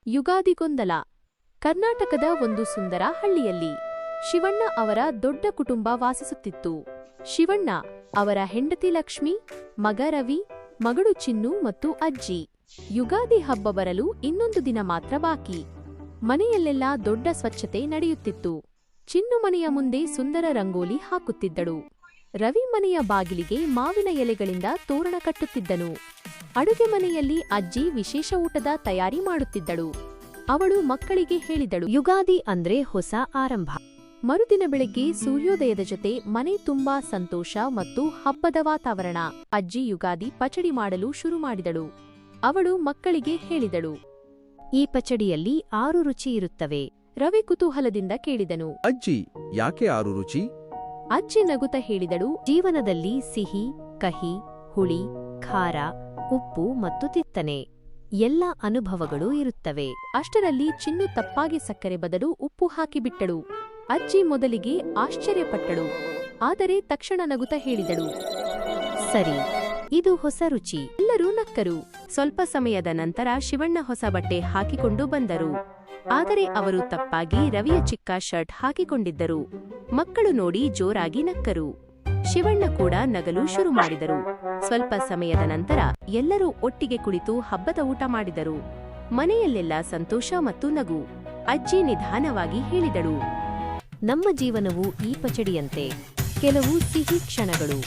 ಯುಗಾದಿ ಗೊಂದಲ. ಕರ್ನಾಟಕದ ಒಂದು ಸುಂದರ ಹಳ್ಳಿಯಲ್ಲಿ ಶಿವಣ್ಣ ಅವರ ದೊಡ್ಡ ಕುಟುಂಬ ವಾಸಿಸುತ್ತಿತ್ತು. ಶಿವಣ್ಣ, ಅವರ ಹೆಂಡತಿ ಲಕ್ಷ್ಮಿ, ಮಗ ರವಿ, ಮಗಳು ಚಿನ್ನು ಮತ್ತು ಅಜ್ಜಿ. ಯುಗಾದಿ ಹಬ್ಬ ಬರಲು ಇನ್ನೊಂದು ದಿನ ಮಾತ್ರ ಬಾಕಿ. ಮನೆಯಲ್ಲೆಲ್ಲ ದೊಡ್ಡ ಸ್ವಚ್ಛತೆ ನಡೆಯುತ್ತಿತ್ತು. ಚಿನ್ನು ಮನೆಯ ಮುಂದೆ ಸುಂದರ ರಂಗೋಲಿ ಹಾಕುತ್ತಿದ್ದಳು. ರವಿ ಮನೆಯ ಬಾಗಿಲಿಗೆ ಮಾವಿನ ಎಲೆಗಳಿಂದ ತೋರಣ ಕಟ್ಟುತ್ತಿದ್ದನು. ಅಡುಗೆ ಮನೆಯಲ್ಲಿ ಅಜ್ಜಿ ವಿಶೇಷ ಊಟದ ತಯಾರಿ ಮಾಡುತ್ತಿದ್ದಳು. ಅವಳು ಮಕ್ಕಳಿಗೆ ಹೇಳಿದಳು, ಯುಗಾದಿ ಅಂದ್ರೆ ಹೊಸ ಆರಂಭ. ಮರುದಿನ ಬೆಳಗ್ಗೆ ಸೂರ್ಯೋದಯದ ಜೊತೆ ಮನೆ ತುಂಬಾ ಸಂತೋಷ ಮತ್ತು ಹಬ್ಬದ ವಾತಾವರಣ. ಅಜ್ಜಿ ಯುಗಾದಿ ಪಚಡಿ ಮಾಡಲು ಶುರು ಮಾಡಿದಳು. ಅವಳು ಮಕ್ಕಳಿಗೆ ಹೇಳಿದಳು, ಈ ಪಚಡಿಯಲ್ಲಿ 6 ರುಚಿ ಇರುತ್ತವೆ. ರವಿ ಕುತೂಹಲದಿಂದ ಕೇಳಿದನು, ಅಜ್ಜಿ, ಯಾಕೆ 6 ರುಚಿ? ಅಜ್ಜಿ ನಗುತ್ತ ಹೇಳಿದಳು, ಜೀವನದಲ್ಲಿ ಸಿಹಿ, ಕಹಿ, ಹುಳಿ, ಖಾರ, ಉಪ್ಪು ಮತ್ತು ತಿತ್ತನೆ ಎಲ್ಲ ಅನುಭವಗಳು ಇರುತ್ತವೆ. ಅಷ್ಟರಲ್ಲಿ ಚಿನ್ನು ತಪ್ಪಾಗಿ ಸಕ್ಕರೆ ಬದಲು ಉಪ್ಪು ಹಾಕಿಬಿಟ್ಟಳು. ಅಜ್ಜಿ ಮೊದಲಿಗೆ ಆಶ್ಚರ್ಯಪಟ್ಟಳು, ಆದರೆ ತಕ್ಷಣ ನಗುತ್ತ ಹೇಳಿದಳು, ಸರಿ, ಇದು ಹೊಸ ರುಚಿ. ಎಲ್ಲರೂ ನಕ್ಕರು. ಸ್ವಲ್ಪ ಸಮಯದ ನಂತರ ಶಿವಣ್ಣ ಹೊಸ ಬಟ್ಟೆ ಹಾಕಿಕೊಂಡು ಬಂದರು. ಆದರೆ ಅವರು ತಪ್ಪಾಗಿ ರವಿಯ ಚಿಕ್ಕ ಶರ್ಟ್ ಹಾಕಿಕೊಂಡಿದ್ದರು. ಮಕ್ಕಳು ನೋಡಿ ಜೋರಾಗಿ ನಕ್ಕರು. ಶಿವಣ್ಣ ಕೂಡ ನಗಲು ಶುರು ಮಾಡಿದರು. ಸ್ವಲ್ಪ ಸಮಯದ ನಂತರ ಎಲ್ಲರೂ ಒಟ್ಟಿಗೆ ಕುಳಿತು ಹಬ್ಬದ ಊಟ ಮಾಡಿದರು. ಮನೆಯಲ್ಲೆಲ್ಲ ಸಂತೋಷ ಮತ್ತು ನಗು. ಅಜ್ಜಿ ನಿಧಾನವಾಗಿ ಹೇಳಿದಳು, ನಮ್ಮ ಜೀವನವು ಈ ಪಚಡಿಯಂತೆ. ಕೆಲವು ಸಿಹಿ ಕ್ಷಣಗಳು,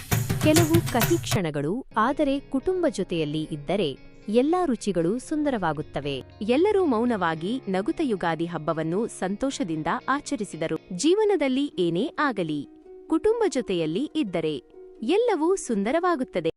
ಕೆಲವು ಕಹಿ ಕ್ಷಣಗಳು, ಆದರೆ ಕುಟುಂಬ ಜೊತೆಯಲ್ಲಿ ಇದ್ದರೆ ಎಲ್ಲಾ ರುಚಿಗಳು ಸುಂದರವಾಗುತ್ತವೆ. ಎಲ್ಲರೂ ಮೌನವಾಗಿ ನಗುತ್ತ ಯುಗಾದಿ ಹಬ್ಬವನ್ನು ಸಂತೋಷದಿಂದ ಆಚರಿಸಿದರು. ಜೀವನದಲ್ಲಿ ಏನೇ ಆಗಲಿ, ಕುಟುಂಬ ಜೊತೆಯಲ್ಲಿ ಇದ್ದರೆ ಎಲ್ಲವೂ ಸುಂದರವಾಗುತ್ತದೆ.